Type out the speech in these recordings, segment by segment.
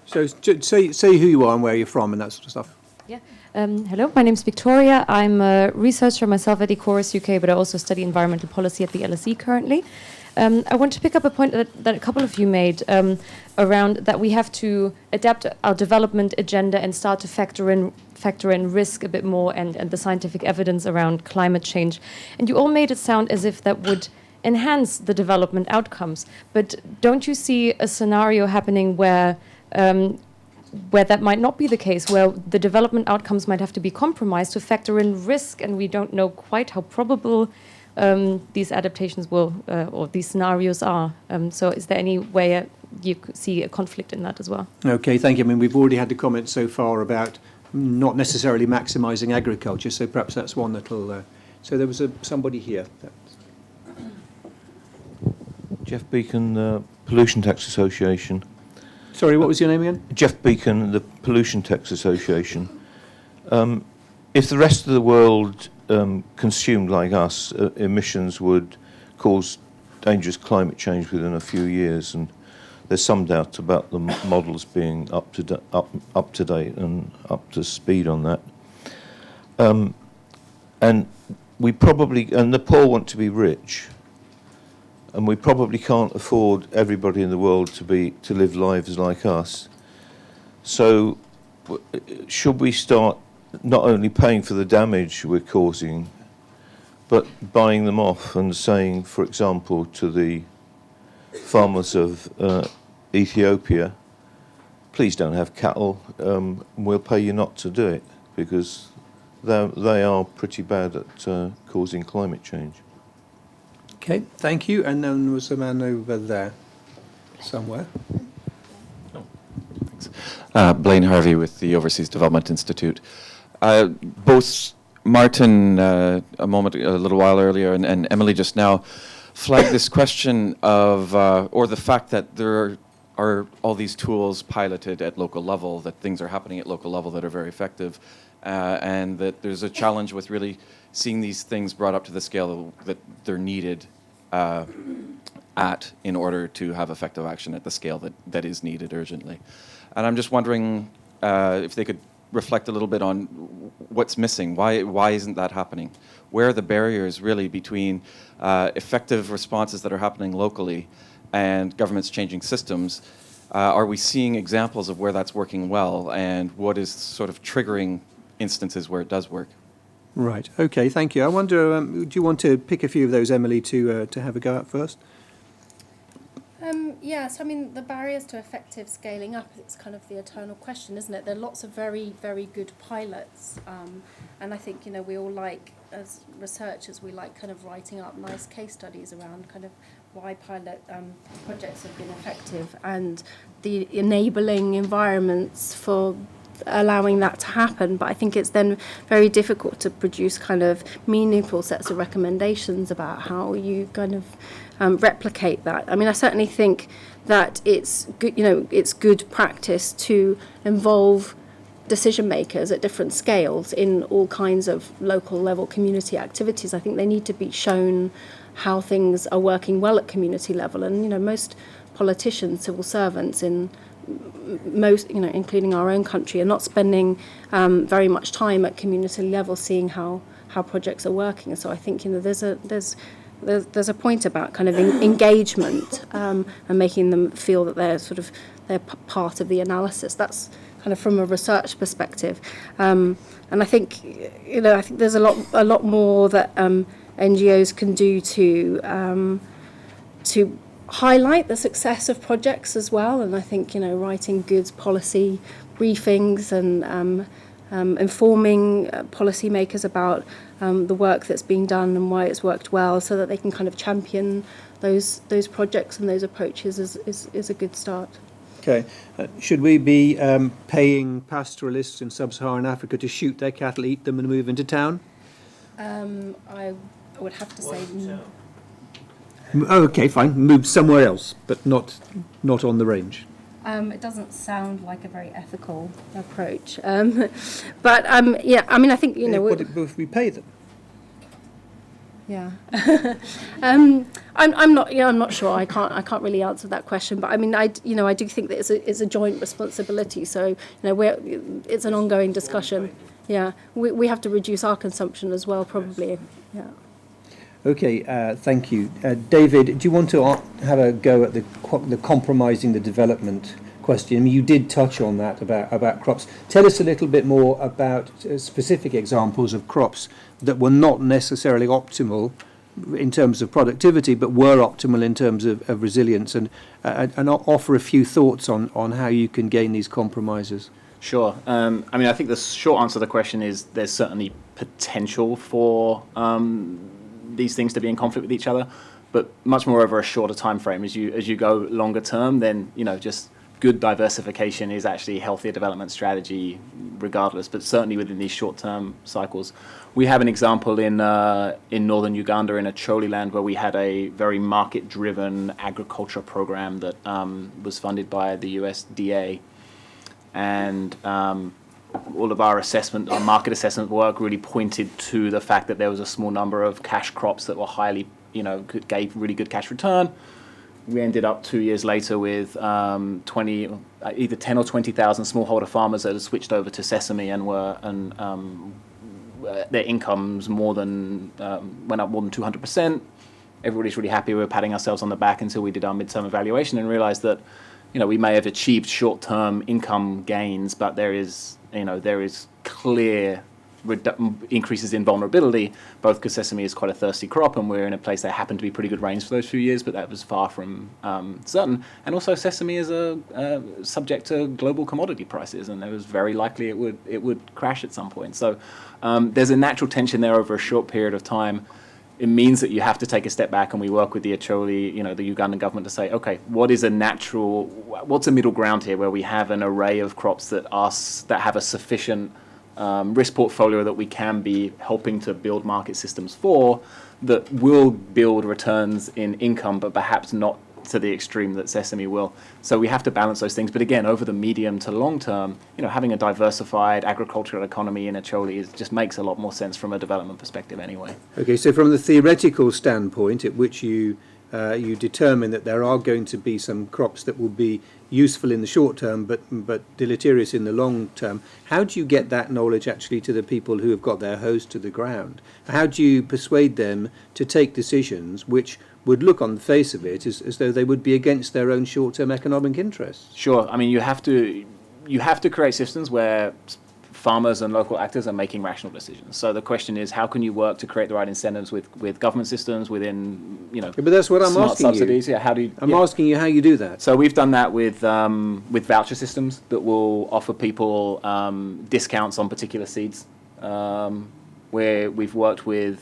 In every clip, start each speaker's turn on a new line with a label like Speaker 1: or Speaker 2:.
Speaker 1: So say who you are and where you're from and that sort of stuff.
Speaker 2: Yeah. Hello, my name is Victoria. I'm a researcher myself at Ecoris UK, but I also study environmental policy at the LSE currently. I want to pick up a point that a couple of you made around that we have to adapt our development agenda and start to factor in risk a bit more and the scientific evidence around climate change. And you all made it sound as if that would enhance the development outcomes. But don't you see a scenario happening where that might not be the case, where the development outcomes might have to be compromised to factor in risk, and we don't know quite how probable these adaptations will, or these scenarios are. So is there any way you see a conflict in that as well?
Speaker 1: Okay, thank you. I mean, we've already had the comments so far about not necessarily maximising agriculture, so perhaps that's one that'll... so there was somebody here.
Speaker 3: Jeff Beacon, Pollution Tax Association.
Speaker 1: Sorry, what was your name again?
Speaker 3: Jeff Beacon, the Pollution Tax Association. If the rest of the world consumed like us, emissions would cause dangerous climate change within a few years, and there's some doubt about the models being up to date and up to speed on that. And the poor want to be rich. And we probably can't afford everybody in the world to live lives like us. So should we start not only paying for the damage we're causing, but buying them off and saying, for example, to the farmers of Ethiopia, please don't have cattle, we'll pay you not to do it, because they are pretty bad at causing climate change.
Speaker 1: Okay, thank you. And then there was a man over there somewhere.
Speaker 4: Thanks. Blaine Harvey with the Overseas Development Institute. Both Martin a little while earlier and Emily just now flagged this question of, or the fact that there are all these tools piloted at local level, that things are happening at local level that are very effective, and that there's a challenge with really seeing these things brought up to the scale that they're needed at in order to have effective action at the scale that is needed urgently. And I'm just wondering if they could reflect a little bit on what's missing. Why isn't that happening? Where are the barriers really between effective responses that are happening locally and governments changing systems? Are we seeing examples of where that's working well, and what is sort of triggering instances where it does work?
Speaker 1: Right. Okay. Thank you. I wonder, do you want to pick a few of those, Emily, to have a go at first?
Speaker 5: Yes. I mean, the barriers to effective scaling up, it's kind of the eternal question, isn't it? There are lots of very, very good pilots, and I think, we all like, as researchers, we like kind of writing up nice case studies around kind of why pilot projects have been effective and the enabling environments for allowing that to happen. But I think it's then very difficult to produce kind of meaningful sets of recommendations about how you kind of replicate that. I mean, I certainly think that it's good, it's good practice to involve decision makers at different scales in all kinds of local level community activities. I think they need to be shown how things are working well at community level, and most politicians, civil servants in most, including our own country, are not spending very much time at community level seeing how projects are working. So I think there's a point about kind of engagement and making them feel that they're part of the analysis. That's kind of from a research perspective, and I think there's a lot more that NGOs can do to highlight the success of projects as well. And I think writing good policy briefings and informing policymakers about the work that's being done and why it's worked well, so that they can kind of champion those projects and those approaches is a good start.
Speaker 1: Okay. Should we be paying pastoralists in sub-Saharan Africa to shoot their cattle, eat them, and move into town?
Speaker 5: I would have to say no.
Speaker 1: Oh, okay, fine. Move somewhere else, but not on the range.
Speaker 5: It doesn't sound like a very ethical approach. But I mean, I think
Speaker 1: What if we pay them?
Speaker 5: Yeah. I'm not. Yeah, I'm not sure. I can't really answer that question. But I mean, I do think that it's a joint responsibility. So it's an ongoing discussion. Yeah, we have to reduce our consumption as well, probably. Yeah.
Speaker 1: Okay, thank you. David, do you want to have a go at the compromising the development question? I mean, you did touch on that about crops. Tell us a little bit more about specific examples of crops that were not necessarily optimal in terms of productivity, but were optimal in terms of resilience, and offer a few thoughts on how you can gain these compromises.
Speaker 6: Sure. I mean, I think the short answer to the question is there's certainly potential for these things to be in conflict with each other, but much more over a shorter time frame. As you go longer term, then just good diversification is actually a healthier development strategy regardless, but certainly within these short-term cycles. We have an example in northern Uganda, in Acholi land, where we had a very market-driven agriculture program that was funded by the USDA, and all of our market assessment work really pointed to the fact that there was a small number of cash crops that were highly, gave really good cash return. We ended up 2 years later with either 10 or 20,000 smallholder farmers that had switched over to sesame and their incomes went up more than 200%. Everybody's really happy. We were patting ourselves on the back until we did our midterm evaluation and realized that we may have achieved short-term income gains, but there is clear increases in vulnerability, both because sesame is quite a thirsty crop and we're in a place that happened to be pretty good rains for those few years, but that was far from certain. And also sesame is subject to global commodity prices, and it was very likely it would crash at some point. So there's a natural tension there over a short period of time. It means that you have to take a step back, and we work with the Acholi, the Ugandan government, to say, okay, what's a middle ground here where we have an array of crops that have a sufficient risk portfolio that we can be helping to build market systems for, that will build returns in income, but perhaps not to the extreme that sesame will. So we have to balance those things. But again, over the medium to long term, having a diversified agricultural economy in Acholi just makes a lot more sense from a development perspective anyway. Okay,
Speaker 1: so from the theoretical standpoint at which you determine that there are going to be some crops that will be useful in the short term but deleterious in the long term, how do you get that knowledge actually to the people who have got their hose to the ground? How do you persuade them to take decisions which would look on the face of it as though they would be against their own short-term economic interests?
Speaker 6: Sure. I mean, you have to create systems where farmers and local actors are making rational decisions. So the question is, how can you work to create the right incentives with government systems within,
Speaker 1: Yeah, but that's what I'm
Speaker 6: smart
Speaker 1: asking
Speaker 6: subsidies?
Speaker 1: you.
Speaker 6: Yeah, how do you?
Speaker 1: I'm asking you how you do that.
Speaker 6: So we've done that with voucher systems that will offer people discounts on particular seeds. Where we've worked with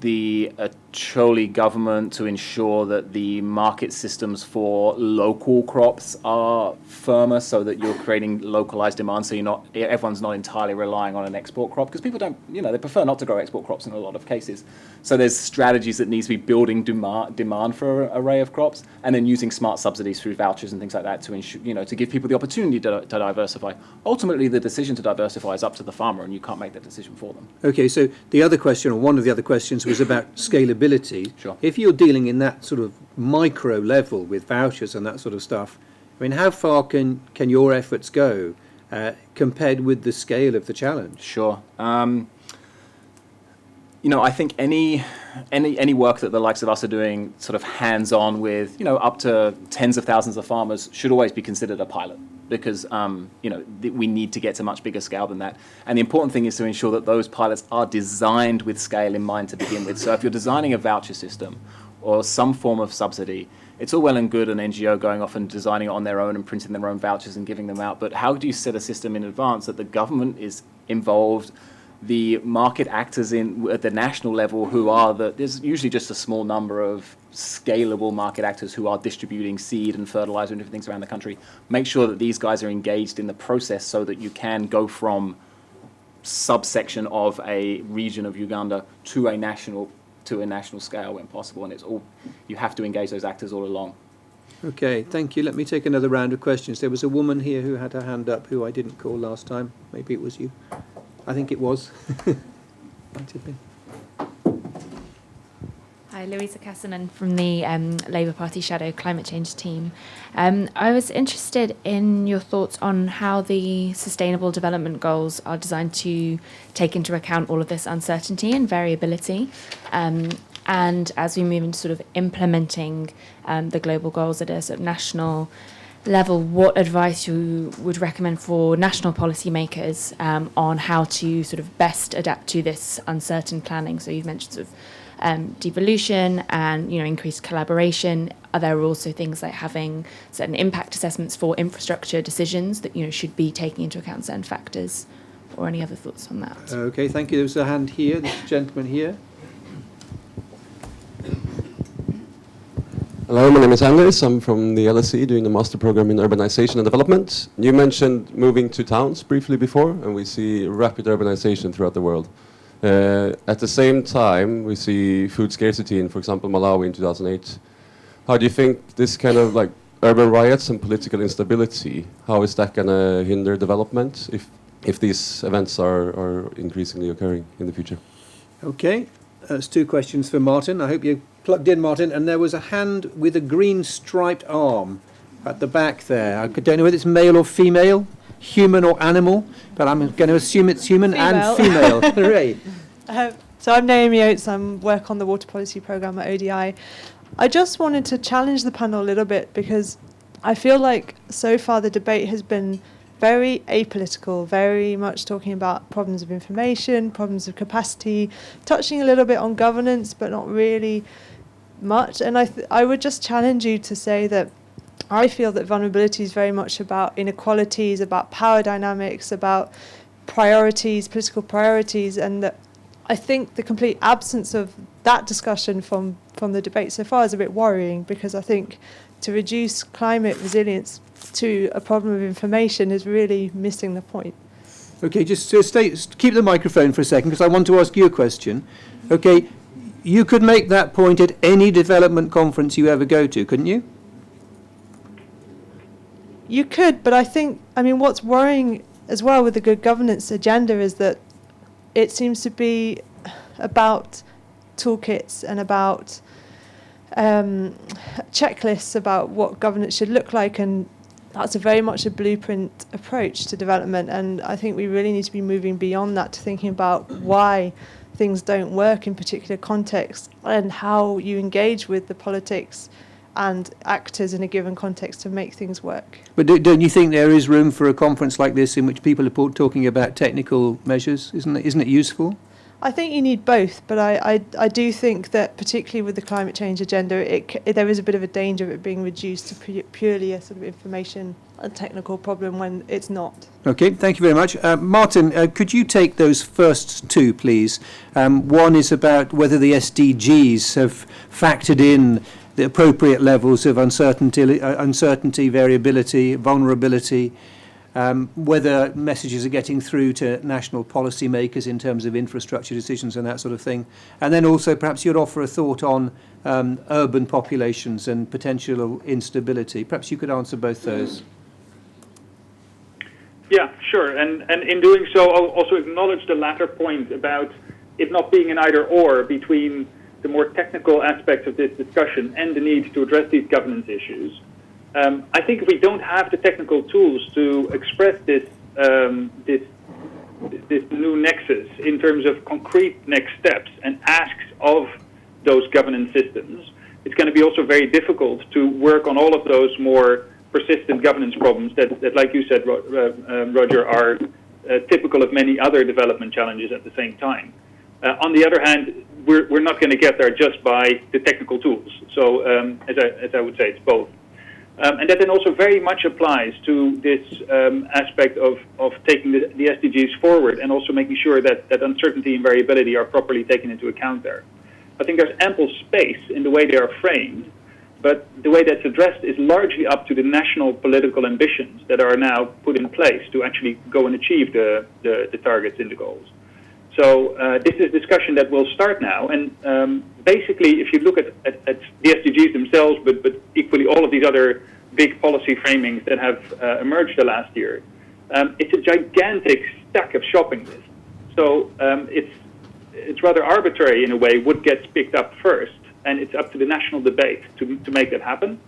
Speaker 6: the Acholi government to ensure that the market systems for local crops are firmer, so that you're creating localized demand, so everyone's not entirely relying on an export crop, because people don't, they prefer not to grow export crops in a lot of cases. So there's strategies that needs to be building demand for an array of crops, and then using smart subsidies through vouchers and things like that to ensure, to give people the opportunity to diversify. Ultimately, the decision to diversify is up to the farmer, and you can't make that decision for them.
Speaker 1: Okay, so the other question, or one of the other questions, was about scalability.
Speaker 6: Sure.
Speaker 1: If you're dealing in that sort of micro level with vouchers and that sort of stuff, I mean, how far can your efforts go compared with the scale of the challenge?
Speaker 6: Sure. I think any work that the likes of us are doing sort of hands-on with, up to tens of thousands of farmers should always be considered a pilot, because, we need to get to much bigger scale than that. And the important thing is to ensure that those pilots are designed with scale in mind to begin with. So if you're designing a voucher system or some form of subsidy, it's all well and good an NGO going off and designing it on their own and printing their own vouchers and giving them out. But how do you set a system in advance that the government is involved, the market actors at the national level there's usually just a small number of scalable market actors who are distributing seed and fertilizer and different things around the country. Make sure that these guys are engaged in the process so that you can go from subsection of a region of Uganda to a national scale when possible. And you have to engage those actors all along.
Speaker 1: Okay, thank you. Let me take another round of questions. There was a woman here who had her hand up who I didn't call last time. Maybe it was you. I think it was. Might have been.
Speaker 7: Hi, Louisa Cassinan from the Labour Party Shadow Climate Change team. I was interested in your thoughts on how the Sustainable Development Goals are designed to take into account all of this uncertainty and variability. And as we move into sort of implementing the global goals at a sort of national level, what advice you would recommend for national policymakers on how to sort of best adapt to this uncertain planning? So you've mentioned sort of devolution and increased collaboration. Are there also things like having certain impact assessments for infrastructure decisions that should be taking into account certain factors, or any other thoughts on that?
Speaker 1: Okay, thank you. There's a hand here. This gentleman here.
Speaker 8: Hello, my name is Anders. I'm from the LSE doing the master program in urbanization and development. You mentioned moving to towns briefly before, and we see rapid urbanization throughout the world. At the same time, we see food scarcity in, for example, Malawi in 2008. How do you think this kind of like urban riots and political instability, how is that going to hinder development if these events are increasingly occurring in the future?
Speaker 1: Okay, that's two questions for Martin. I hope you plugged in, Martin. And there was a hand with a green striped arm at the back there. I don't know whether it's male or female, human or animal, but I'm going to assume it's human and female. Hooray.
Speaker 9: So I'm Naomi Oates. I work on the water policy programme at ODI. I just wanted to challenge the panel a little bit because I feel like so far the debate has been very apolitical, very much talking about problems of information, problems of capacity, touching a little bit on governance, but not really much. And I would just challenge you to say that I feel that vulnerability is very much about inequalities, about power dynamics, about priorities, political priorities, and that I think the complete absence of that discussion from the debate so far is a bit worrying, because I think to reduce climate resilience to a problem of information is really missing the point.
Speaker 1: Okay, just keep the microphone for a second, because I want to ask you a question. Okay, you could make that point at any development conference you ever go to, couldn't you?
Speaker 9: You could, but I mean, what's worrying as well with the good governance agenda is that it seems to be about toolkits and about checklists about what governance should look like, and that's very much a blueprint approach to development. And I think we really need to be moving beyond that to thinking about why things don't work in particular contexts and how you engage with the politics and actors in a given context to make things work.
Speaker 1: But don't you think there is room for a conference like this in which people are talking about technical measures? Isn't it useful?
Speaker 9: I think you need both, but I do think that particularly with the climate change agenda, there is a bit of a danger of it being reduced to purely a sort of information and technical problem when it's not.
Speaker 1: Okay, thank you very much. Martin, could you take those first two, please? One is about whether the SDGs have factored in the appropriate levels of uncertainty, variability, vulnerability, whether messages are getting through to national policymakers in terms of infrastructure decisions and that sort of thing. And then also perhaps you'd offer a thought on urban populations and potential instability. Perhaps you could answer both those.
Speaker 10: Yeah, sure. And in doing so, I'll also acknowledge the latter point about it not being an either-or between the more technical aspects of this discussion and the need to address these governance issues. I think if we don't have the technical tools to express this new nexus in terms of concrete next steps and asks of those governance systems, it's going to be also very difficult to work on all of those more persistent governance problems that like you said, Roger, are typical of many other development challenges at the same time. On the other hand, we're not going to get there just by the technical tools. So as I would say, it's both. And that then also very much applies to this aspect of taking the SDGs forward and also making sure that uncertainty and variability are properly taken into account there. I think there's ample space in the way they are framed, but the way that's addressed is largely up to the national political ambitions that are now put in place to actually go and achieve the targets in the goals. So this is a discussion that will start now, and basically if you look at the SDGs themselves, but equally all of these other big policy framings that have emerged the last year, it's a gigantic stack of shopping lists. So it's rather arbitrary in a way what gets picked up first, and it's up to the national debate to make that happen.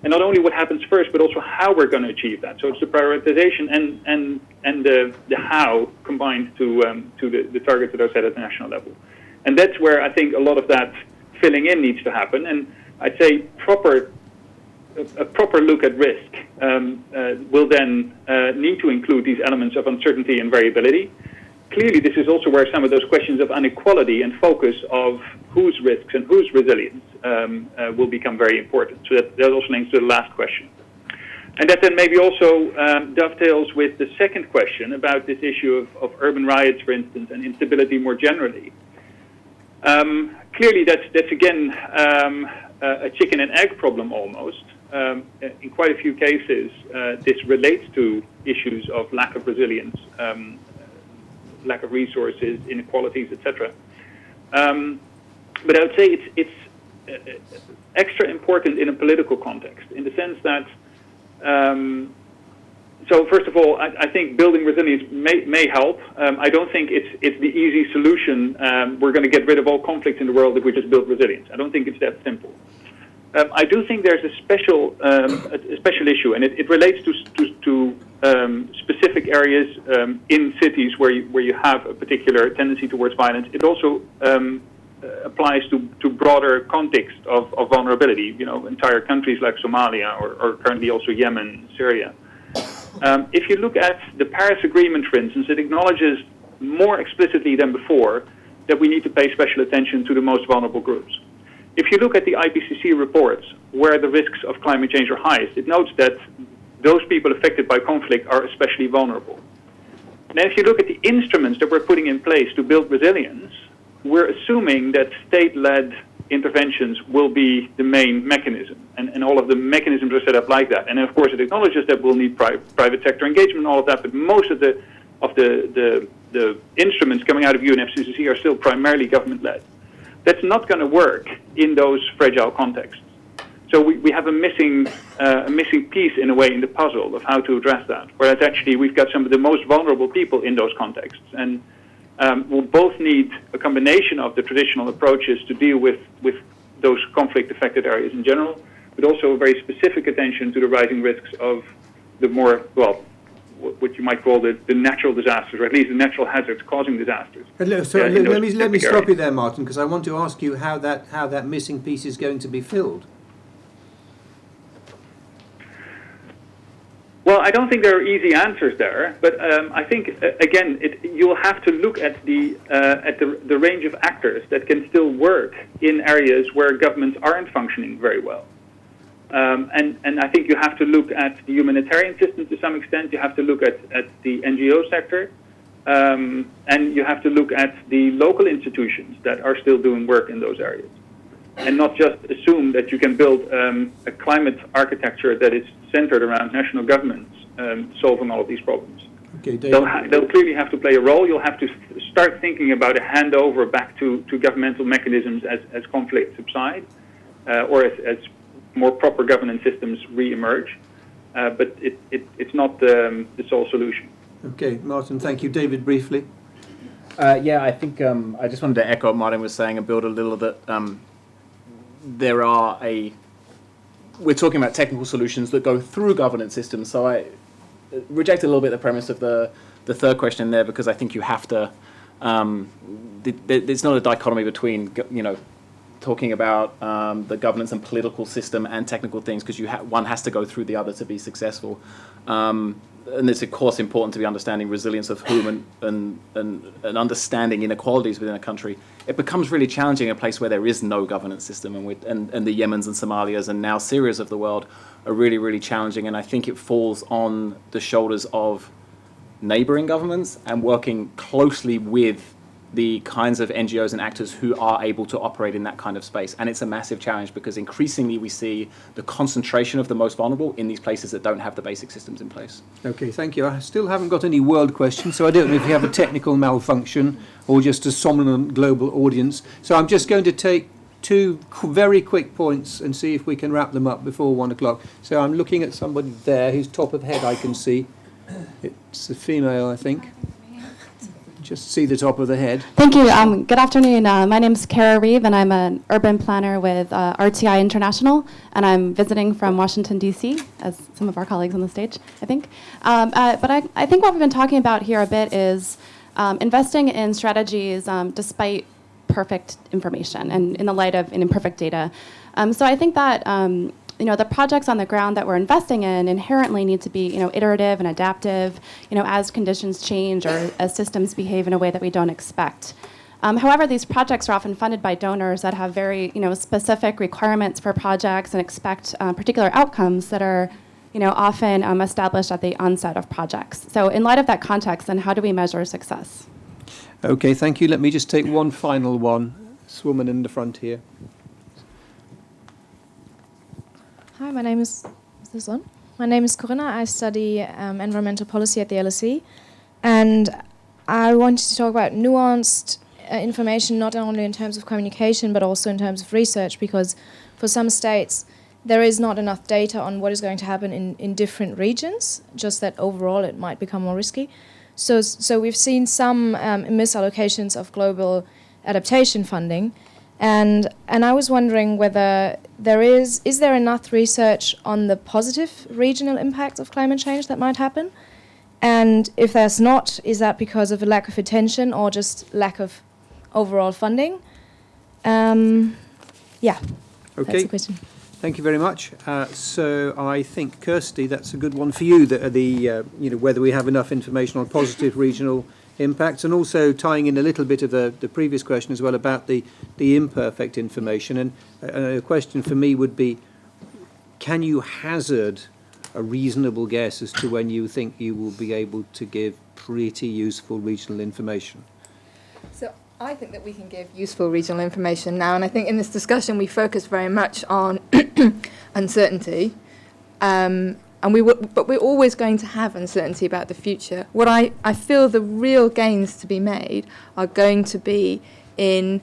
Speaker 10: And not only what happens first, but also how we're going to achieve that. So it's the prioritization and the how combined to the targets that are set at the national level. And that's where I think a lot of that filling in needs to happen. And I'd say a proper look at risk will then need to include these elements of uncertainty and variability. Clearly, this is also where some of those questions of inequality and focus of whose risks and whose resilience will become very important. So that also links to the last question. And that then maybe also dovetails with the second question about this issue of urban riots, for instance, and instability more generally. Clearly, that's again a chicken and egg problem almost. In quite a few cases, this relates to issues of lack of resilience, lack of resources, inequalities, etc. But I would say it's extra important in a political context, in the sense that, so first of all, I think building resilience may help. I don't think it's the easy solution. We're going to get rid of all conflicts in the world if we just build resilience. I don't think it's that simple. I do think there's a special issue, and it relates to specific areas in cities where you have a particular tendency towards violence. It also applies to broader context of vulnerability. You know, entire countries like Somalia or currently also Yemen, Syria. If you look at the Paris Agreement, for instance, it acknowledges more explicitly than before that we need to pay special attention to the most vulnerable groups. If you look at the IPCC reports where the risks of climate change are highest, it notes that those people affected by conflict are especially vulnerable. Now, if you look at the instruments that we're putting in place to build resilience, we're assuming that state-led interventions will be the main mechanism, and all of the mechanisms are set up like that. And of course, it acknowledges that we'll need private sector engagement and all of that, but most of the instruments coming out of UNFCCC are still primarily government-led. That's not going to work in those fragile contexts. So we have a missing piece in a way in the puzzle of how to address that. Whereas actually we've got some of the most vulnerable people in those contexts, and we'll both need a combination of the traditional approaches to deal with those conflict-affected areas in general, but also a very specific attention to the rising risks of the more, well, what you might call the natural disasters, or at least the natural hazards causing disasters.
Speaker 1: So let me stop you there, Martin, because I want to ask you how that missing piece is going to be filled.
Speaker 10: Well, I don't think there are easy answers there, but I think again you'll have to look at the range of actors that can still work in areas where governments aren't functioning very well. And I think you have to look at the humanitarian system to some extent. You have to look at the NGO sector, and you have to look at the local institutions that are still doing work in those areas, and not just assume that you can build a climate architecture that is centered around national governments solving all of these problems.
Speaker 1: Okay,
Speaker 10: they'll clearly have to play a role. You'll have to start thinking about a handover back to governmental mechanisms as conflicts subside, or as more proper governance systems re-emerge. But it's not the sole solution.
Speaker 1: Okay, Martin, thank you. David, briefly.
Speaker 6: Yeah, I think I just wanted to echo what Martin was saying and build a little that we're talking about technical solutions that go through governance systems. So I reject a little bit the premise of the third question there, because I think you have to. It's not a dichotomy between talking about the governance and political system and technical things, because one has to go through the other to be successful. And it's of course important to be understanding resilience of whom and understanding inequalities within a country. It becomes really challenging in a place where there is no governance system, and the Yemens and Somalias and now Syrias of the world are really, really challenging. And I think it falls on the shoulders of neighboring governments and working closely with the kinds of NGOs and actors who are able to operate in that kind of space. And it's a massive challenge, because increasingly we see the concentration of the most vulnerable in these places that don't have the basic systems in place.
Speaker 1: Okay, thank you. I still haven't got any world questions, so I don't know if you have a technical malfunction or just a somnolent global audience. So I'm just going to take two very quick points and see if we can wrap them up before 1 o'clock. So I'm looking at somebody there whose top of head I can see. It's a female, I think. just see the top of the head.
Speaker 11: Thank you. Good afternoon. My name is Reeve, and I'm an urban planner with RTI International, and I'm visiting from Washington, D.C., as some of our colleagues on the stage, I think. But I think what we've been talking about here a bit is investing in strategies despite perfect information and in the light of imperfect data. So I think that the projects on the ground that we're investing in inherently need to be, iterative and adaptive, as conditions change or as systems behave in a way that we don't expect. However, these projects are often funded by donors that have very, specific requirements for projects and expect particular outcomes that are, often established at the onset of projects. So in light of that context, then how do we measure success?
Speaker 1: Okay, thank you. Let me just take one final one. This woman in the front here.
Speaker 12: Hi, my name is this on? My name is Corinna. I study environmental policy at the LSE, and I wanted to talk about nuanced information, not only in terms of communication, but also in terms of research, because for some states, there is not enough data on what is going to happen in different regions, just that overall it might become more risky. So we've seen some misallocations of global adaptation funding, and I was wondering whether is there enough research on the positive regional impacts of climate change that might happen? And if there's not, is that because of a lack of attention or just lack of overall funding?
Speaker 1: Okay.
Speaker 12: That's the question.
Speaker 1: Thank you very much. So I think, Kirsty, that's a good one for you, whether we have enough information on positive regional impacts, and also tying in a little bit of the previous question as well about the imperfect information. And a question for me would be, can you hazard a reasonable guess as to when you think you will be able to give pretty useful regional information?
Speaker 13: So I think that we can give useful regional information now, and I think in this discussion we focus very much on uncertainty, but we're always going to have uncertainty about the future. What I feel the real gains to be made are going to be in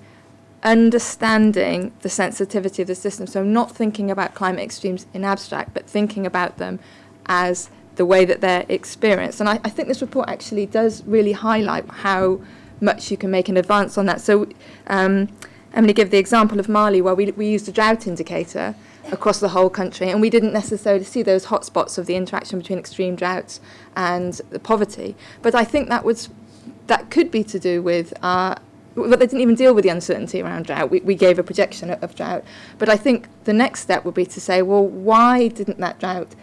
Speaker 13: understanding the sensitivity of the system. So not thinking about climate extremes in abstract, but thinking about them as the way that they're experienced. And I think this report actually does really highlight how much you can make an advance on that. So Emily gave the example of Mali, where we used a drought indicator across the whole country, and we didn't necessarily see those hotspots of the interaction between extreme droughts and the poverty. But I think that could be to do with but they didn't even deal with the uncertainty around drought. We gave a projection of drought. But I think the next step would be to say, well, why didn't that drought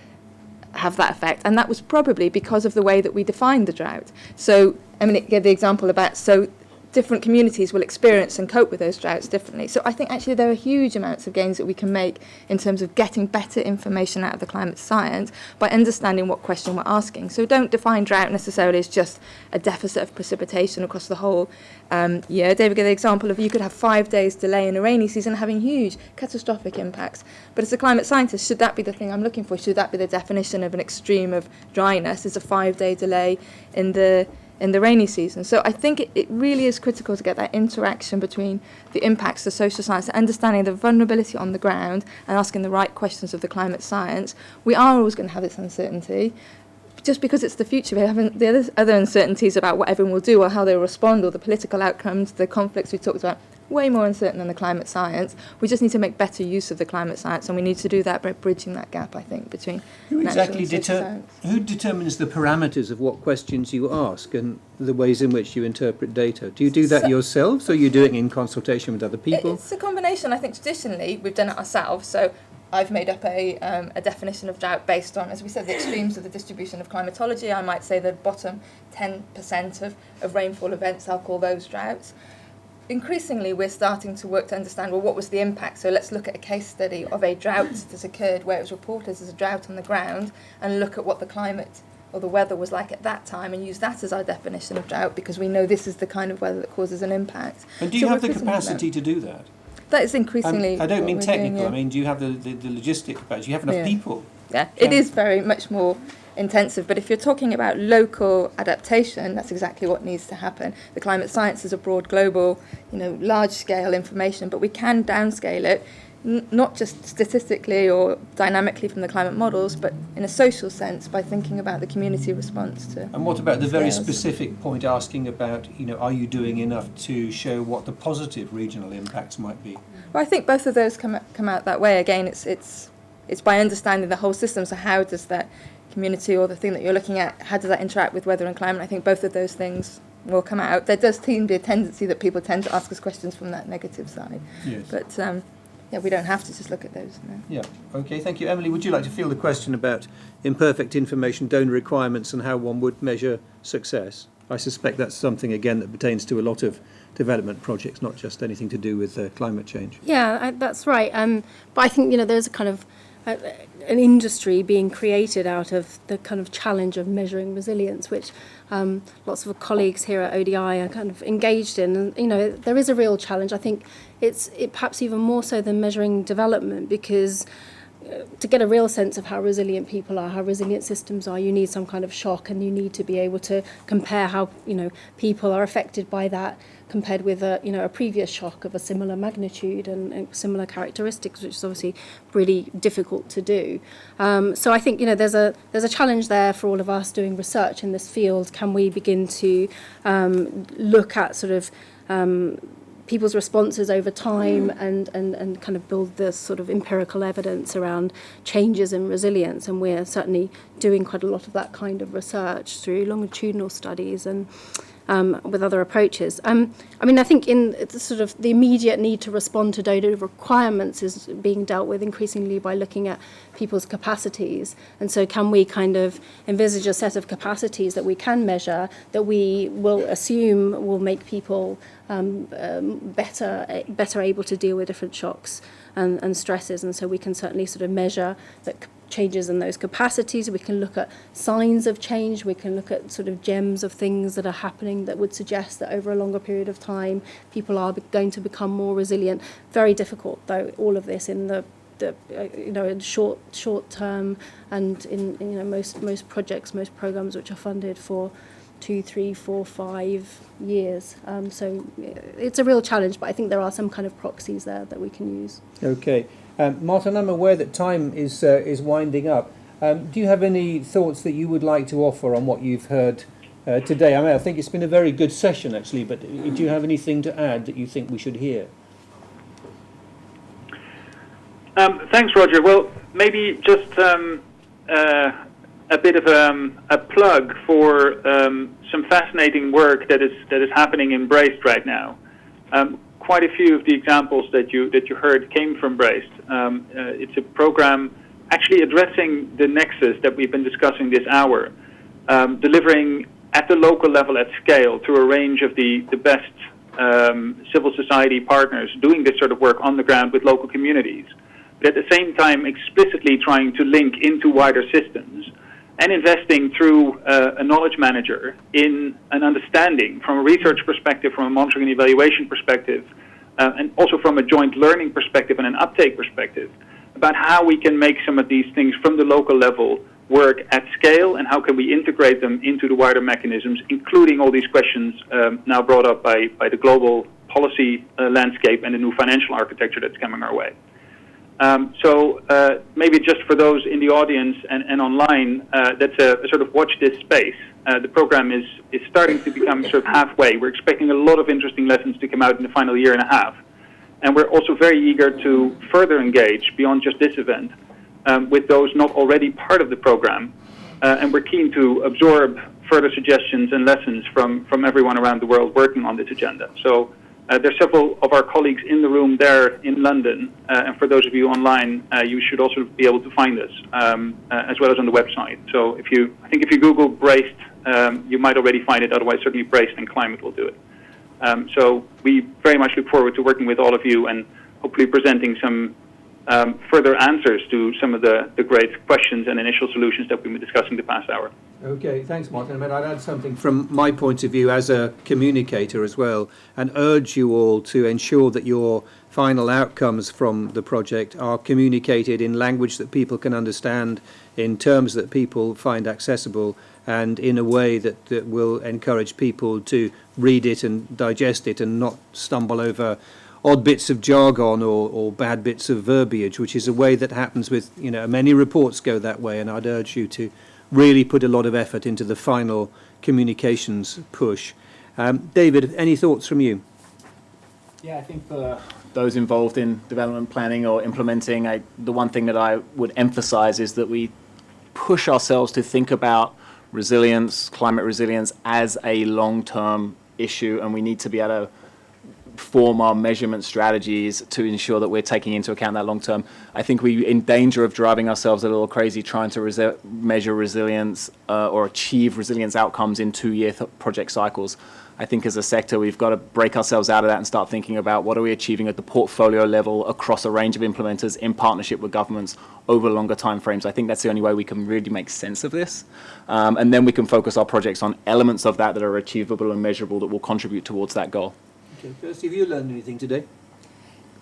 Speaker 13: have that effect? And that was probably because of the way that we defined the drought. So Emily gave the example about different communities will experience and cope with those droughts differently. So I think actually there are huge amounts of gains that we can make in terms of getting better information out of the climate science by understanding what question we're asking. So don't define drought necessarily as just a deficit of precipitation across the whole year. David gave the example of you could have 5 days delay in a rainy season having huge catastrophic impacts. But as a climate scientist, should that be the thing I'm looking for? Should that be the definition of an extreme of dryness, is a 5-day delay in the rainy season? So I think it really is critical to get that interaction between the impacts of social science, understanding the vulnerability on the ground and asking the right questions of the climate science. We are always going to have this uncertainty. Just because it's the future, we have the other uncertainties about what everyone will do or how they will respond, or the political outcomes, the conflicts we talked about, way more uncertain than the climate science. We just need to make better use of the climate science, and we need to do that by bridging that gap, I think, between natural and social science.
Speaker 1: Who determines the parameters of what questions you ask and the ways in which you interpret data? Do you do that yourselves, or are you doing it in consultation with other people?
Speaker 13: It's a combination. I think traditionally we've done it ourselves. So I've made up a definition of drought based on, as we said, the extremes of the distribution of climatology. I might say the bottom 10% of rainfall events, I'll call those droughts. Increasingly, we're starting to work to understand, well, what was the impact? So let's look at a case study of a drought that occurred where it was reported as a drought on the ground, and look at what the climate or the weather was like at that time, and use that as our definition of drought, because we know this is the kind of weather that causes an impact.
Speaker 1: And do you have the capacity to do that?
Speaker 13: That is increasingly.
Speaker 1: I don't mean technical. I mean, do you have the logistic capacity? Do you have enough people?
Speaker 13: Yeah, it is very much more intensive. But if you're talking about local adaptation, that's exactly what needs to happen. The climate science is a broad, global, large-scale information, but we can downscale it not just statistically or dynamically from the climate models, but in a social sense by thinking about the community response to.
Speaker 1: And what about the very
Speaker 13: scales.
Speaker 1: specific point asking about, are you doing enough to show what the positive regional impacts might be?
Speaker 13: Well, I think both of those come out that way. Again, it's by understanding the whole system. So how does that community or the thing that you're looking at, how does that interact with weather and climate? I think both of those things will come out. There does seem to be a tendency that people tend to ask us questions from that negative side.
Speaker 1: Yes.
Speaker 13: But yeah, we don't have to just look at those. No.
Speaker 1: Yeah, okay, thank you. Emily, would you like to field the question about imperfect information, donor requirements, and how one would measure success? I suspect that's something, again, that pertains to a lot of development projects, not just anything to do with climate change.
Speaker 5: Yeah, that's right. But I think, there's a kind of an industry being created out of the kind of challenge of measuring resilience, which lots of colleagues here at ODI are kind of engaged in. And, there is a real challenge. I think it perhaps even more so than measuring development, because to get a real sense of how resilient people are, how resilient systems are, you need some kind of shock, and you need to be able to compare how, people are affected by that compared with a previous shock of a similar magnitude and similar characteristics, which is obviously really difficult to do. So I think there's a challenge there for all of us doing research in this field. Can we begin to look at sort of people's responses over time and kind of build this sort of empirical evidence around changes in resilience? And we're certainly doing quite a lot of that kind of research through longitudinal studies and with other approaches. I think in sort of the immediate need to respond to donor requirements is being dealt with increasingly by looking at people's capacities. And so can we kind of envisage a set of capacities that we can measure, that we will assume will make people better able to deal with different shocks and stresses? And so we can certainly sort of measure that changes in those capacities. We can look at signs of change. We can look at sort of gems of things that are happening that would suggest that over a longer period of time, people are going to become more resilient. Very difficult, though, all of this in the in short term, and in most projects, most programs which are funded for 2, 3, 4, 5 years. So it's a real challenge, but I think there are some kind of proxies there that we can use.
Speaker 1: Okay. Martin, I'm aware that time is winding up. Do you have any thoughts that you would like to offer on what you've heard today? I think it's been a very good session, actually, but do you have anything to add that you think we should hear?
Speaker 10: Thanks, Roger. Well, maybe just a bit of a plug for some fascinating work that is happening in Braced right now. Quite a few of the examples that you heard came from Braced. It's a program actually addressing the nexus that we've been discussing this hour, delivering at the local level at scale through a range of the best civil society partners doing this sort of work on the ground with local communities, but at the same time explicitly trying to link into wider systems and investing through a knowledge manager in an understanding from a research perspective, from a monitoring and evaluation perspective, and also from a joint learning perspective and an uptake perspective about how we can make some of these things from the local level work at scale, and how can we integrate them into the wider mechanisms, including all these questions now brought up by the global policy landscape and the new financial architecture that's coming our way. So maybe just for those in the audience and online, that's a sort of watch this space. The program is starting to become sort of halfway. We're expecting a lot of interesting lessons to come out in the final year and a half. And we're also very eager to further engage beyond just this event with those not already part of the program. And we're keen to absorb further suggestions and lessons from everyone around the world working on this agenda. So there's several of our colleagues in the room there in London, and for those of you online, you should also be able to find us, as well as on the website. So I think if you Google Braced, you might already find it. Otherwise, certainly Braced and Climate will do it. So we very much look forward to working with all of you and hopefully presenting some further answers to some of the great questions and initial solutions that we've been discussing the past hour.
Speaker 1: Okay, thanks, Martin. I'd add something from my point of view as a communicator as well, and urge you all to ensure that your final outcomes from the project are communicated in language that people can understand, in terms that people find accessible, and in a way that will encourage people to read it and digest it and not stumble over odd bits of jargon or bad bits of verbiage, which is a way that happens with, many reports go that way, and I'd urge you to really put a lot of effort into the final communications push. David, any thoughts from you?
Speaker 6: Yeah, I think for those involved in development planning or implementing, the one thing that I would emphasize is that we push ourselves to think about resilience, climate resilience, as a long-term issue, and we need to be able to form our measurement strategies to ensure that we're taking into account that long term. I think we're in danger of driving ourselves a little crazy trying to measure resilience or achieve resilience outcomes in 2-year project cycles. I think as a sector, we've got to break ourselves out of that and start thinking about what are we achieving at the portfolio level across a range of implementers in partnership with governments over longer time frames. I think that's the only way we can really make sense of this. And then we can focus our projects on elements of that are achievable and measurable that will contribute towards that goal.
Speaker 1: Okay, Kirsty, have you learned anything today?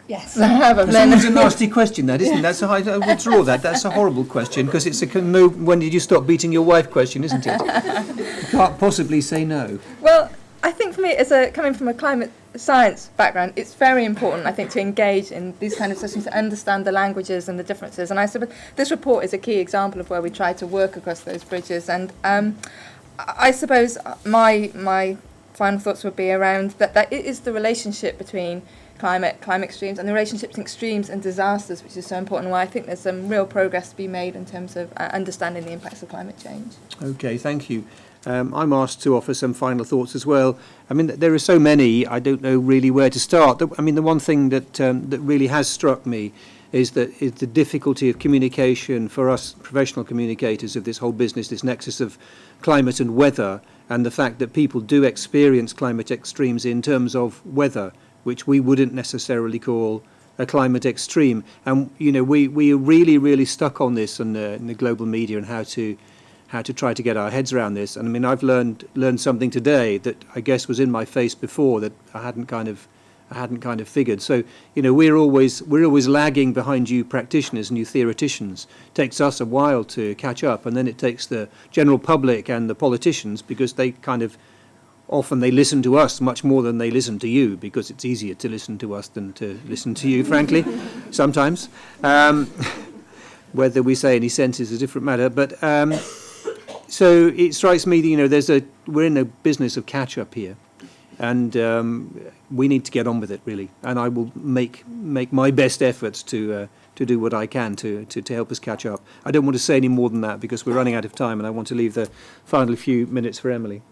Speaker 13: Yes, I have.
Speaker 1: That's always a nasty question, that, isn't it? I withdraw that. That's a horrible question, because it's a no, when did you stop beating your wife question, isn't it? You can't possibly say no.
Speaker 13: Well, I think for me, coming from a climate science background, it's very important, I think, to engage in these kind of sessions, to understand the languages and the differences. And I suppose this report is a key example of where we try to work across those bridges. And I suppose my final thoughts would be around that it is the relationship between climate extremes and the relationship between extremes and disasters, which is so important. Why I think there's some real progress to be made in terms of understanding the impacts of climate change.
Speaker 1: Okay, thank you. I'm asked to offer some final thoughts as well. I mean, there are so many, I don't know really where to start. The one thing that really has struck me is the difficulty of communication for us professional communicators of this whole business, this nexus of climate and weather, and the fact that people do experience climate extremes in terms of weather, which we wouldn't necessarily call a climate extreme. And, we are really, really stuck on this in the global media and how to try to get our heads around this. And I've learned something today that I guess was in my face before that I hadn't kind of figured. So, we're always lagging behind you practitioners and you theoreticians. It takes us a while to catch up, and then it takes the general public and the politicians, because they often they listen to us much more than they listen to you, because it's easier to listen to us than to listen to you, frankly, sometimes. Whether we say any sense is a different matter, but so it strikes me that we're in a business of catch up here. And we need to get on with it, really. And I will make my best efforts to do what I can to help us catch up. I don't want to say any more than that because we're running out of time, and I want to leave the final few minutes for Emily.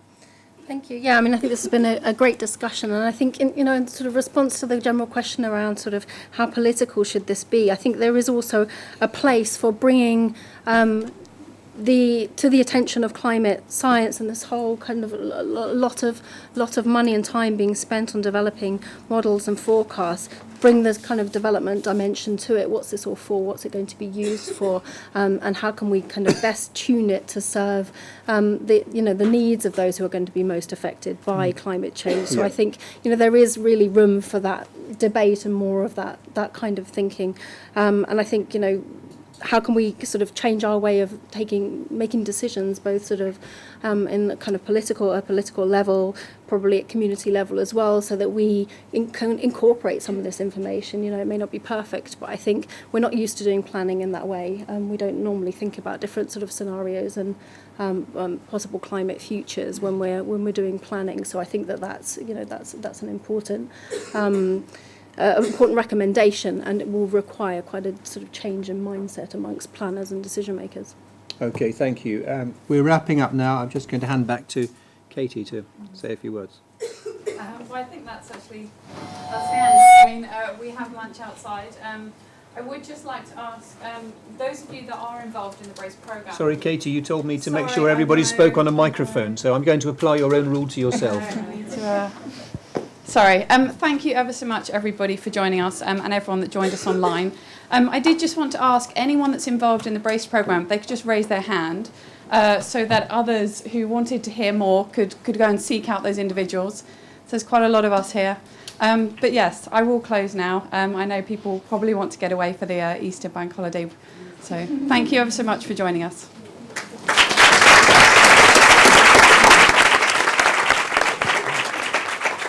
Speaker 5: Thank you. Yeah, I think this has been a great discussion, and I think in sort of response to the general question around sort of how political should this be, I think there is also a place for bringing to the attention of climate science and this whole kind of lot of money and time being spent on developing models and forecasts, bring this kind of development dimension to it. What's this all for? What's it going to be used for? And how can we kind of best tune it to serve the needs of those who are going to be most affected by climate change? So I think there is really room for that debate and more of that kind of thinking. And I think how can we sort of change our way of making decisions, both sort of in the kind of political level, probably at community level as well, so that we can incorporate some of this information. It may not be perfect, but I think we're not used to doing planning in that way. We don't normally think about different sort of scenarios and possible climate futures when we're doing planning. So I think that's an important. Important recommendation, and it will require quite a sort of change in mindset amongst planners and decision makers.
Speaker 1: Okay, thank you. We're wrapping up now. I'm just going to hand back to Katie to say a few words.
Speaker 14: Well, I think that's the end. We have lunch outside. I would just like to ask those of you that are involved in the BRACE programme.
Speaker 1: Sorry, Katie, you told me to make sure everybody spoke on a microphone, so I'm going to apply your own rule to yourself.
Speaker 14: Sorry. Thank you ever so much, everybody, for joining us, and everyone that joined us online. I did just want to ask anyone that's involved in the BRACE programme, they could just raise their hand so that others who wanted to hear more could go and seek out those individuals. So there's quite a lot of us here. But yes, I will close now. I know people probably want to get away for the Easter bank holiday. So thank you ever so much for joining us.